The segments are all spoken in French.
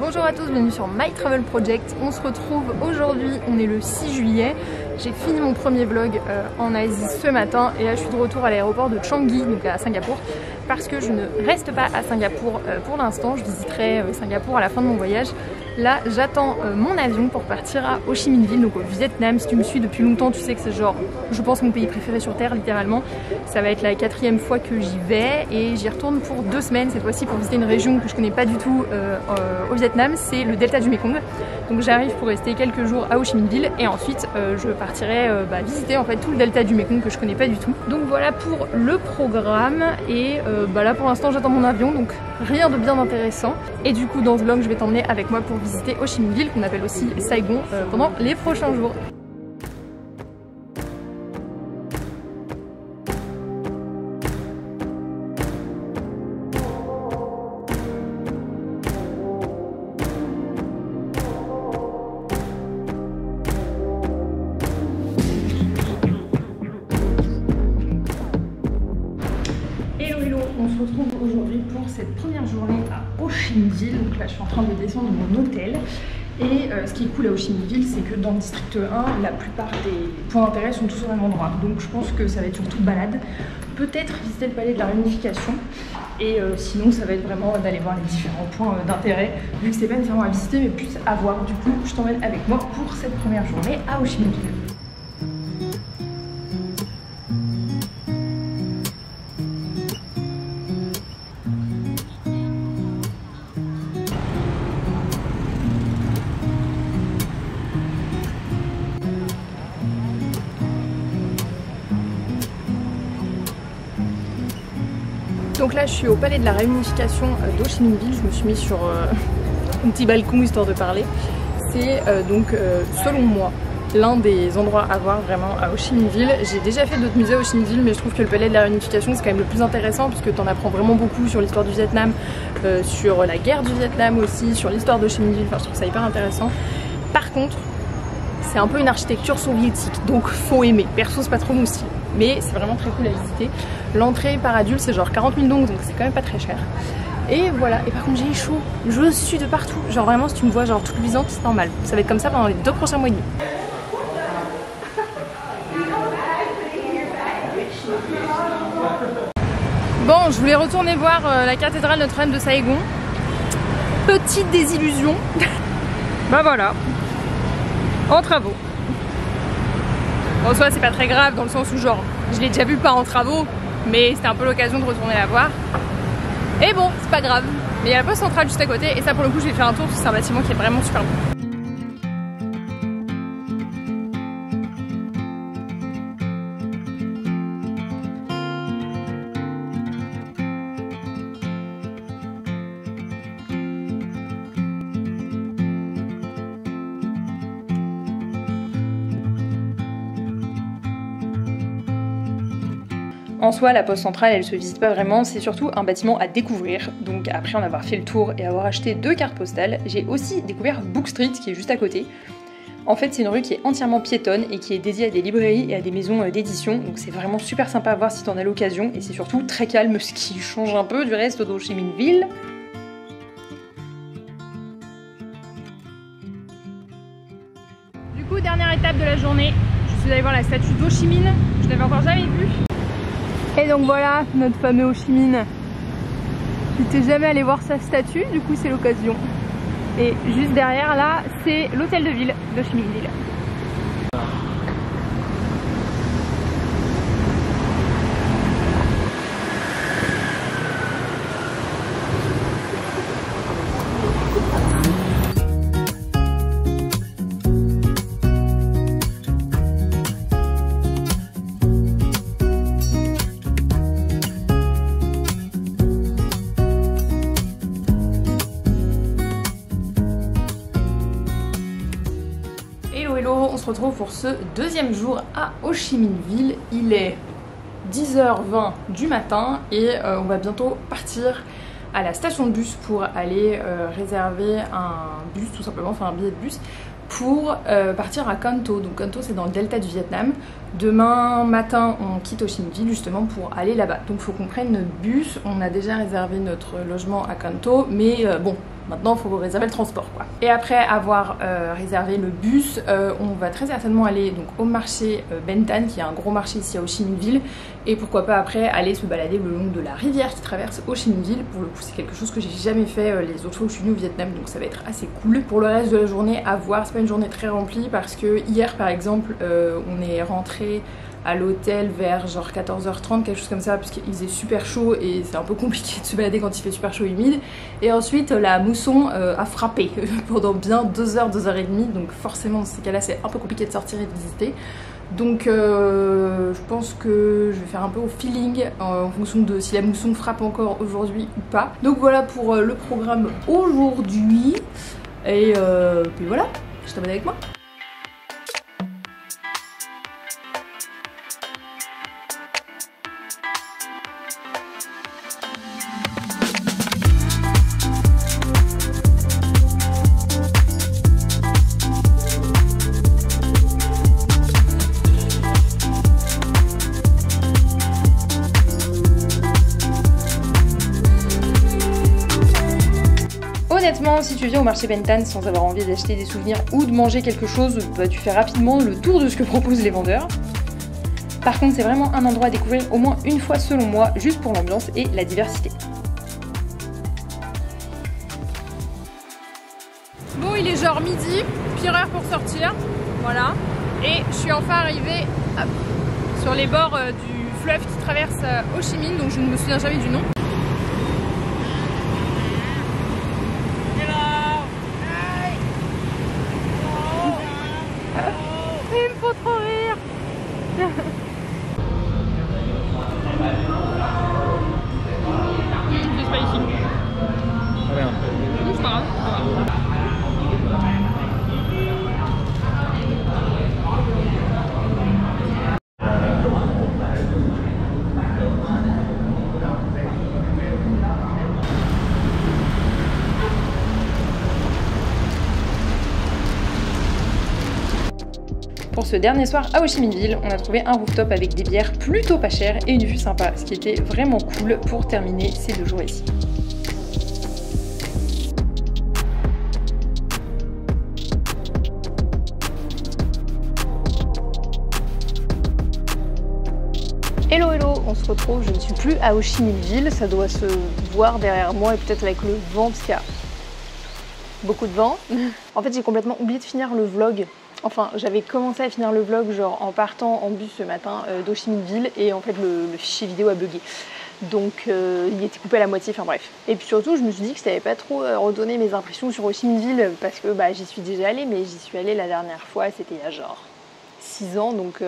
Bonjour à tous, bienvenue sur My Travel Project. On se retrouve aujourd'hui, on est le 6 juillet. J'ai fini mon premier vlog en Asie ce matin et là je suis de retour à l'aéroport de Changi, donc à Singapour, parce que je ne reste pas à Singapour pour l'instant. Je visiterai Singapour à la fin de mon voyage. Là j'attends mon avion pour partir à Ho Chi Minh Ville, donc au Vietnam. Si tu me suis depuis longtemps, tu sais que c'est genre, je pense, mon pays préféré sur terre littéralement. Ça va être la 4e fois que j'y vais et j'y retourne pour 2 semaines cette fois-ci pour visiter une région que je connais pas du tout au Vietnam, c'est le delta du Mekong. Donc j'arrive pour rester quelques jours à Ho Chi Minh Ville et ensuite je partirai visiter en fait tout le delta du Mekong que je connais pas du tout. Donc voilà pour le programme et là pour l'instant j'attends mon avion, donc rien de bien intéressant. Et du coup dans ce vlog je vais t'emmener avec moi pour visiter Ho Chi Minh Ville, qu'on appelle aussi Saigon, pendant les prochains jours. On se retrouve aujourd'hui pour cette première journée à Ho Chi Minh Ville. Donc là je suis en train de descendre mon hôtel. Et ce qui est cool à Ho Chi Minh Ville, c'est que dans le district 1, la plupart des points d'intérêt sont tous au même endroit. Donc je pense que ça va être surtout balade. Peut-être visiter le palais de la réunification. Et sinon ça va être vraiment d'aller voir les différents points d'intérêt. Vu que c'est pas nécessairement à visiter mais plus à voir. Du coup je t'emmène avec moi pour cette première journée à Ho Chi Minh Ville. Donc là je suis au palais de la réunification d'Ho Chi Minh Ville, je me suis mis sur un petit balcon histoire de parler. C'est selon moi l'un des endroits à voir vraiment à Ho Chi Minh Ville. J'ai déjà fait d'autres musées à Ho Chi Minh Ville mais je trouve que le palais de la réunification c'est quand même le plus intéressant puisque tu en apprends vraiment beaucoup sur l'histoire du Vietnam, sur la guerre du Vietnam aussi, sur l'histoire d'Ho Chi Minh Ville, enfin je trouve ça hyper intéressant. Par contre c'est un peu une architecture soviétique donc faut aimer, perso c'est pas trop mon style. Mais c'est vraiment très cool à visiter. L'entrée par adulte c'est genre 40 000 dong donc c'est quand même pas très cher. Et voilà, et par contre j'ai chaud, je suis de partout. Genre vraiment si tu me vois genre toute luisante c'est normal. Ça va être comme ça pendant les 2 prochains mois et demi. Bon, je voulais retourner voir la cathédrale Notre-Dame de Saigon. Petite désillusion. Bah voilà, en travaux. En soi c'est pas très grave dans le sens où genre je l'ai déjà vu pas en travaux mais c'était un peu l'occasion de retourner la voir. Et bon c'est pas grave, mais il y a la poste centrale juste à côté et ça pour le coup je vais faire un tour parce que c'est un bâtiment qui est vraiment super beau. En soi, la poste centrale, elle se visite pas vraiment, c'est surtout un bâtiment à découvrir. Donc après en avoir fait le tour et avoir acheté 2 cartes postales, j'ai aussi découvert Book Street qui est juste à côté. En fait, c'est une rue qui est entièrement piétonne et qui est dédiée à des librairies et à des maisons d'édition. Donc c'est vraiment super sympa à voir si t'en as l'occasion et c'est surtout très calme, ce qui change un peu du reste d'Ho Chi Minh Ville. Du coup, dernière étape de la journée, je suis allée voir la statue d'Ho Chi Minh, je l'avais encore jamais vue. Et donc voilà notre fameux Ho Chi Minh. J'étais jamais allée voir sa statue, du coup c'est l'occasion. Et juste derrière là, c'est l'hôtel de ville d'Ho Chi Minh Ville. On se retrouve pour ce 2e jour à Ho Chi Minh Ville. Il est 10h20 du matin et on va bientôt partir à la station de bus pour aller réserver un bus tout simplement, enfin un billet de bus pour partir à Can Tho. Donc Can Tho c'est dans le delta du Vietnam. Demain matin, on quitte Ho Chi Minh Ville justement pour aller là-bas. Donc il faut qu'on prenne notre bus. On a déjà réservé notre logement à Kanto, mais bon, maintenant il faut réserver le transport quoi. Et après avoir réservé le bus, on va très certainement aller donc au marché Bentan, qui est un gros marché ici à Ho Chi Minh Ville, et pourquoi pas après aller se balader le long de la rivière qui traverse Ho Chi Minh Ville. Pour le coup, c'est quelque chose que j'ai jamais fait les autres fois où je suis venue au Vietnam, donc ça va être assez cool. Pour le reste de la journée, à voir. C'est pas une journée très remplie parce que hier par exemple, on est rentré à l'hôtel vers genre 14h30, quelque chose comme ça, parce qu'il faisait super chaud et c'est un peu compliqué de se balader quand il fait super chaud et humide. Et ensuite la mousson a frappé pendant bien 2h, 2h30, donc forcément dans ces cas-là c'est un peu compliqué de sortir et de visiter. Donc je pense que je vais faire un peu au feeling en fonction de si la mousson frappe encore aujourd'hui ou pas. Donc voilà pour le programme aujourd'hui. Et puis voilà, je t'abonne avec moi. Honnêtement, si tu viens au marché Bentan sans avoir envie d'acheter des souvenirs ou de manger quelque chose, bah, tu fais rapidement le tour de ce que proposent les vendeurs. Par contre, c'est vraiment un endroit à découvrir au moins une fois selon moi, juste pour l'ambiance et la diversité. Bon, il est genre midi, pire heure pour sortir, voilà. Et je suis enfin arrivée sur les bords du fleuve qui traverse Ho Chi Minh, donc je ne me souviens jamais du nom. Il me faut trop rire. C'est pas ici. Merde. C'est pas grave. Pour ce dernier soir à Ho Chi Minh Ville, on a trouvé un rooftop avec des bières plutôt pas chères et une vue sympa, ce qui était vraiment cool pour terminer ces 2 jours ici. Hello hello, on se retrouve, je ne suis plus à Ho Chi Minh Ville, ça doit se voir derrière moi et peut-être avec le vent parce qu'il y a beaucoup de vent. En fait j'ai complètement oublié de finir le vlog. Enfin, j'avais commencé à finir le vlog genre en partant en bus ce matin d'Ho Chi Minh Ville et en fait le fichier vidéo a bugué. Donc il était coupé à la moitié, enfin bref. Et puis surtout je me suis dit que je savais pas trop redonner mes impressions sur Ho Chi Minh Ville parce que bah, j'y suis déjà allée, mais j'y suis allée la dernière fois, c'était il y a genre 6 ans, donc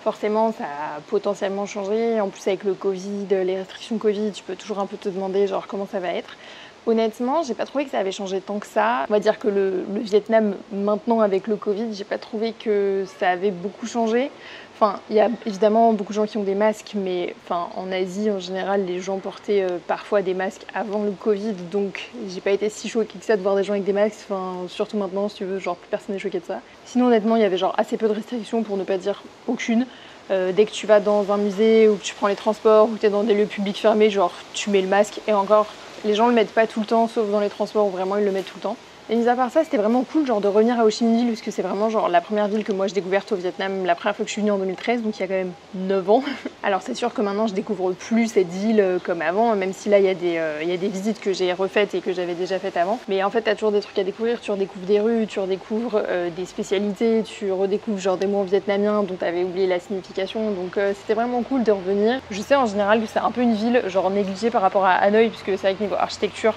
forcément ça a potentiellement changé. En plus avec le Covid, les restrictions Covid, tu peux toujours un peu te demander genre comment ça va être. Honnêtement, j'ai pas trouvé que ça avait changé tant que ça. On va dire que le Vietnam, maintenant avec le Covid, j'ai pas trouvé que ça avait beaucoup changé. Enfin, il y a évidemment beaucoup de gens qui ont des masques, mais enfin, en Asie, en général, les gens portaient parfois des masques avant le Covid, donc j'ai pas été si choquée que ça de voir des gens avec des masques, enfin, surtout maintenant, si tu veux, genre plus personne n'est choqué de ça. Sinon, honnêtement, il y avait genre assez peu de restrictions, pour ne pas dire aucune. Dès que tu vas dans un musée ou que tu prends les transports ou que tu es dans des lieux publics fermés, genre tu mets le masque et encore, les gens le mettent pas tout le temps, sauf dans les transports où vraiment ils le mettent tout le temps. Et mis à part ça, c'était vraiment cool genre de revenir à Ho Chi Minh Ville parce que c'est vraiment genre la première ville que moi j'ai découverte au Vietnam, la première fois que je suis venue en 2013, donc il y a quand même 9 ans. Alors c'est sûr que maintenant je découvre plus cette ville comme avant, même si là il y a des visites que j'ai refaites et que j'avais déjà faites avant. Mais en fait t'as toujours des trucs à découvrir, tu redécouvres des rues, tu redécouvres des spécialités, tu redécouvres genre des mots vietnamiens dont t'avais oublié la signification, donc c'était vraiment cool de revenir. Je sais en général que c'est un peu une ville genre négligée par rapport à Hanoï, puisque c'est vrai que niveau architecture,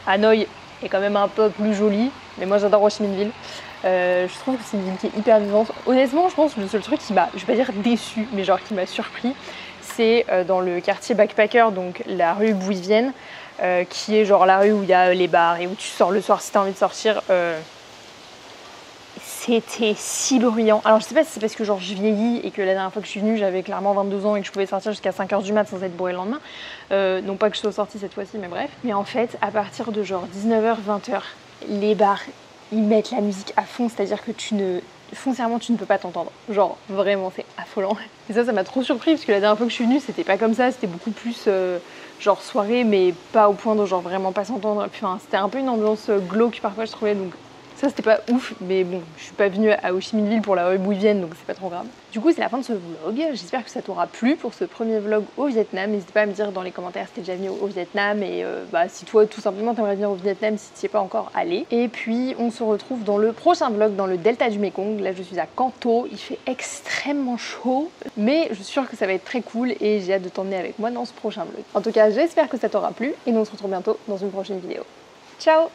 Hanoï est quand même un peu plus jolie, mais moi j'adore Ho Chi Minh Ville. Je trouve que c'est une ville qui est hyper vivante. Honnêtement, je pense que le seul truc qui m'a, je vais pas dire déçu, mais genre qui m'a surpris, c'est dans le quartier backpacker, donc la rue Bui Vien, qui est genre la rue où il y a les bars et où tu sors le soir si t'as envie de sortir. C'était si bruyant. Alors je sais pas si c'est parce que genre je vieillis et que la dernière fois que je suis venue j'avais clairement 22 ans et que je pouvais sortir jusqu'à 5h du mat sans être bourrée le lendemain. Non pas que je sois sortie cette fois-ci, mais bref. Mais en fait, à partir de genre 19h, 20h, les bars, ils mettent la musique à fond, c'est-à-dire que tu ne foncièrement tu ne peux pas t'entendre. Genre vraiment c'est affolant. Et ça m'a trop surpris parce que la dernière fois que je suis venue c'était pas comme ça, c'était beaucoup plus genre soirée mais pas au point de genre vraiment pas s'entendre. Enfin c'était un peu une ambiance glauque parfois je trouvais, donc ça c'était pas ouf, mais bon je suis pas venue à Ho Chi Minh Ville pour la Hoi Vien donc c'est pas trop grave. Du coup c'est la fin de ce vlog, j'espère que ça t'aura plu pour ce premier vlog au Vietnam. N'hésite pas à me dire dans les commentaires si t'es déjà venu au Vietnam et si toi tout simplement t'aimerais venir au Vietnam si t'y es pas encore allé. Et puis on se retrouve dans le prochain vlog dans le delta du Mekong. Là je suis à Can Tho, il fait extrêmement chaud mais je suis sûre que ça va être très cool et j'ai hâte de t'emmener avec moi dans ce prochain vlog. En tout cas j'espère que ça t'aura plu et nous on se retrouve bientôt dans une prochaine vidéo. Ciao!